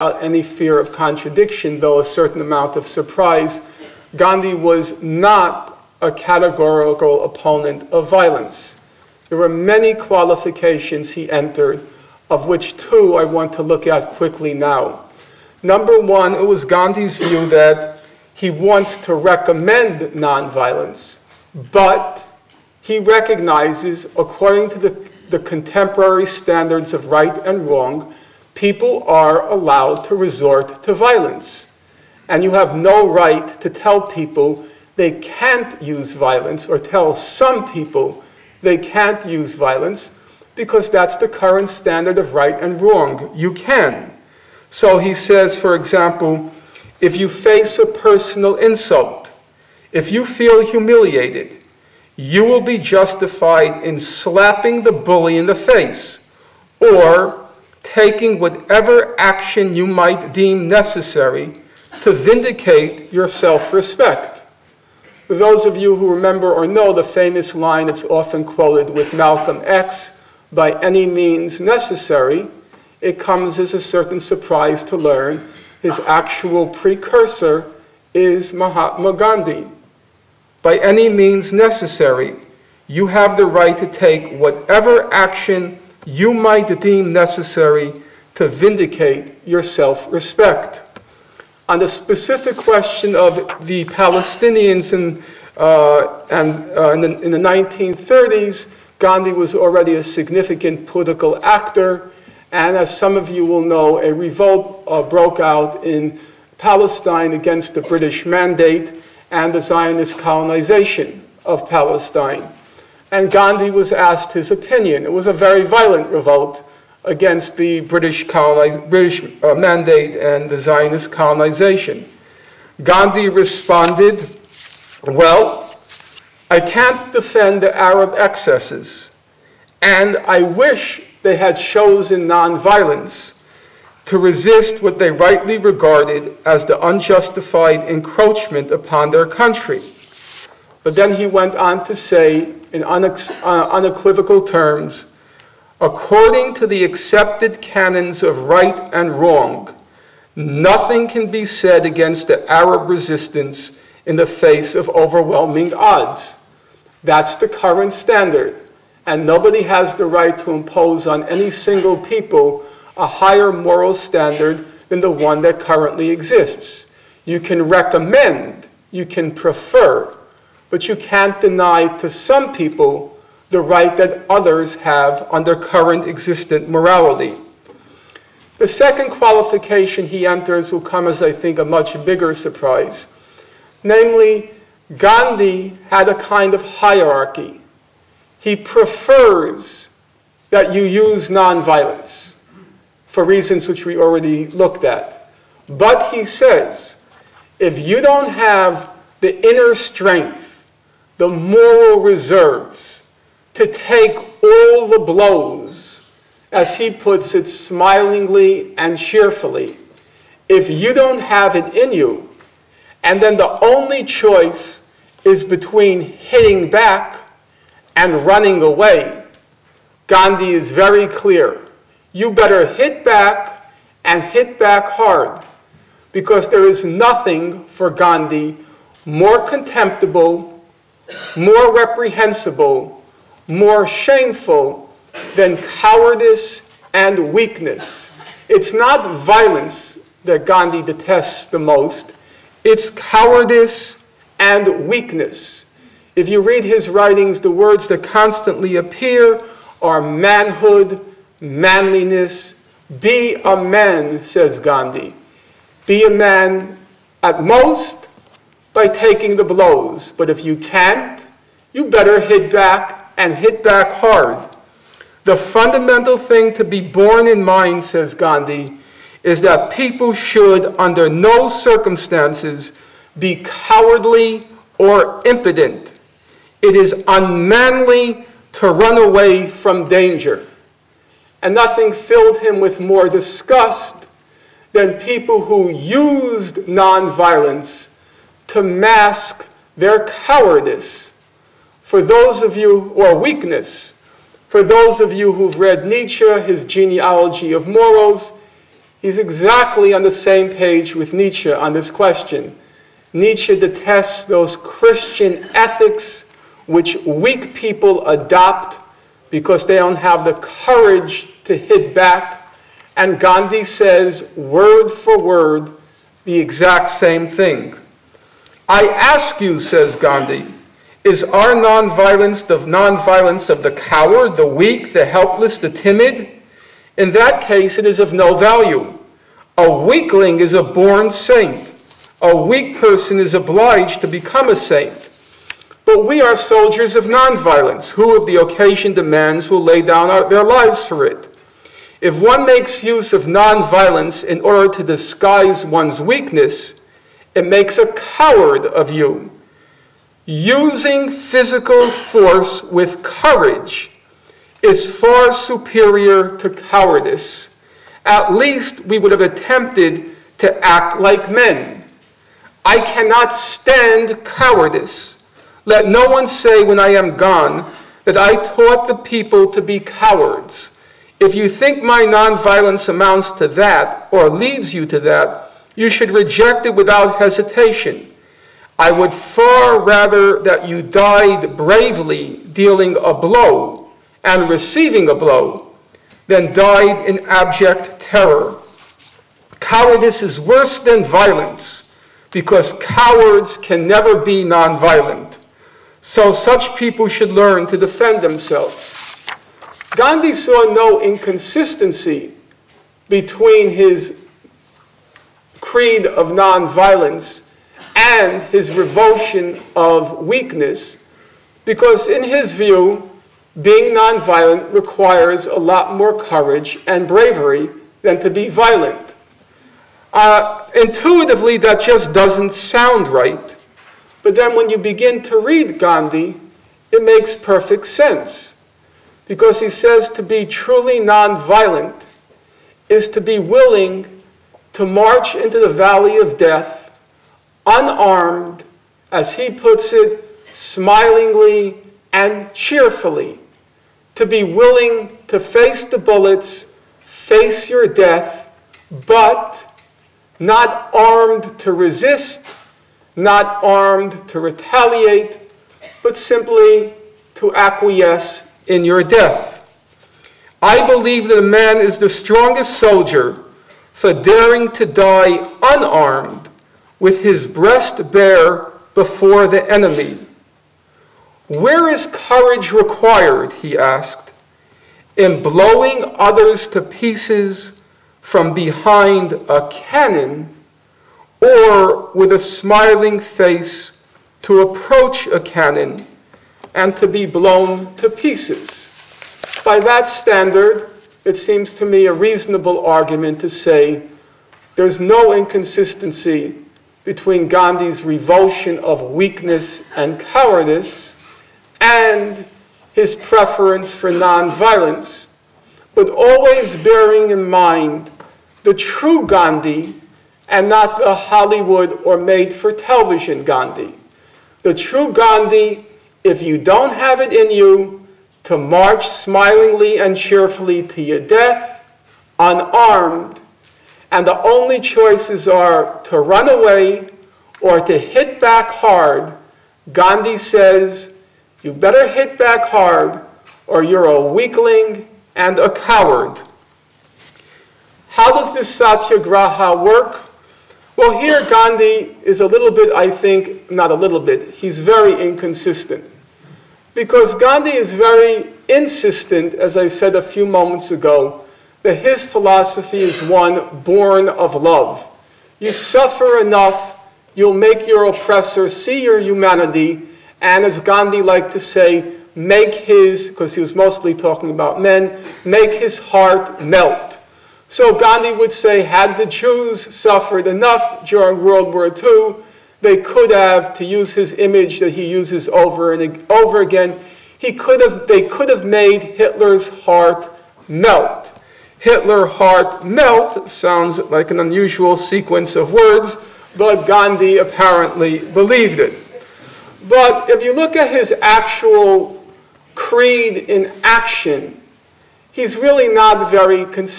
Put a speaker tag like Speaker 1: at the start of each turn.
Speaker 1: without any fear of contradiction, though a certain amount of surprise, Gandhi was not a categorical opponent of violence. There were many qualifications he entered, of which two I want to look at quickly now. Number one, it was Gandhi's view that he wants to recommend nonviolence, but he recognizes, according to the contemporary standards of right and wrong, people are allowed to resort to violence. And you have no right to tell people they can't use violence, or tell some people they can't use violence, because that's the current standard of right and wrong. You can. So he says, for example, if you face a personal insult, if you feel humiliated, you will be justified in slapping the bully in the face, or taking whatever action you might deem necessary to vindicate your self-respect. For those of you who remember or know the famous line that's often quoted with Malcolm X, by any means necessary, it comes as a certain surprise to learn his actual precursor is Mahatma Gandhi. By any means necessary, you have the right to take whatever action you might deem necessary to vindicate your self-respect. On the specific question of the Palestinians in the 1930s, Gandhi was already a significant political actor, and as some of you will know, a revolt broke out in Palestine against the British Mandate and the Zionist colonization of Palestine. And Gandhi was asked his opinion. It was a very violent revolt against the British Mandate and the Zionist colonization. Gandhi responded, well, I can't defend the Arab excesses, and I wish they had chosen nonviolence to resist what they rightly regarded as the unjustified encroachment upon their country. But then he went on to say, in unequivocal terms, according to the accepted canons of right and wrong, nothing can be said against the Arab resistance in the face of overwhelming odds. That's the current standard, and nobody has the right to impose on any single people a higher moral standard than the one that currently exists. You can recommend, you can prefer, but you can't deny to some people the right that others have under current existent morality. The second qualification he enters will come as, I think, a much bigger surprise. Namely, Gandhi had a kind of hierarchy. He prefers that you use nonviolence for reasons which we already looked at. But he says, if you don't have the inner strength, the moral reserves, to take all the blows, as he puts it smilingly and cheerfully, if you don't have it in you, and then the only choice is between hitting back and running away, Gandhi is very clear. You better hit back and hit back hard, because there is nothing for Gandhi more contemptible, more reprehensible, more shameful than cowardice and weakness. It's not violence that Gandhi detests the most. It's cowardice and weakness. If you read his writings, the words that constantly appear are manhood, manliness. Be a man, says Gandhi. Be a man at most by taking the blows. But if you can't, you better hit back and hit back hard. The fundamental thing to be borne in mind, says Gandhi, is that people should, under no circumstances, be cowardly or impotent. It is unmanly to run away from danger. And nothing filled him with more disgust than people who used nonviolence to mask their cowardice. For those of you, or weakness, for those of you who've read Nietzsche, his genealogy of morals, He's exactly on the same page with Nietzsche on this question. Nietzsche detests those Christian ethics which weak people adopt because they don't have the courage to hit back. And Gandhi says, word for word, the exact same thing. I ask you, says Gandhi, is our nonviolence the nonviolence of the coward, the weak, the helpless, the timid? In that case, it is of no value. A weakling is a born saint. A weak person is obliged to become a saint. But we are soldiers of nonviolence, who, if the occasion demands, will lay down their lives for it. If one makes use of nonviolence in order to disguise one's weakness, it makes a coward of you. Using physical force with courage is far superior to cowardice. At least we would have attempted to act like men. I cannot stand cowardice. Let no one say when I am gone that I taught the people to be cowards. If you think my nonviolence amounts to that or leads you to that, you should reject it without hesitation. I would far rather that you died bravely dealing a blow and receiving a blow than died in abject terror. Cowardice is worse than violence because cowards can never be nonviolent. So such people should learn to defend themselves. Gandhi saw no inconsistency between his creed of nonviolence and his revulsion of weakness, because in his view, being nonviolent requires a lot more courage and bravery than to be violent. Intuitively, that just doesn't sound right. But then when you begin to read Gandhi, it makes perfect sense. Because he says to be truly nonviolent is to be willing to march into the valley of death unarmed, as he puts it, smilingly and cheerfully. To be willing to face the bullets, face your death, but not armed to resist, not armed to retaliate, but simply to acquiesce in your death. I believe that a man is the strongest soldier for daring to die unarmed, with his breast bare before the enemy. Where is courage required, he asked, in blowing others to pieces from behind a cannon, or with a smiling face to approach a cannon and to be blown to pieces? By that standard, it seems to me a reasonable argument to say there's no inconsistency between Gandhi's revulsion of weakness and cowardice and his preference for nonviolence, but always bearing in mind the true Gandhi and not the Hollywood or made-for-television Gandhi. The true Gandhi, if you don't have it in you to march smilingly and cheerfully to your death, unarmed, and the only choices are to run away or to hit back hard, Gandhi says, you better hit back hard or you're a weakling and a coward. How does this satyagraha work? Well, here Gandhi is a little bit, I think, not a little bit, he's very inconsistent. Because Gandhi is very insistent, as I said a few moments ago, that his philosophy is one born of love. You suffer enough, you'll make your oppressor see your humanity, and as Gandhi liked to say, make his, because he was mostly talking about men, make his heart melt. So Gandhi would say, had the Jews suffered enough during World War II, they could have, to use his image that he uses over and over again, they could have made Hitler's heart melt. Hitler heart melt sounds like an unusual sequence of words, but Gandhi apparently believed it. But if you look at his actual creed in action, he's really not very consistent.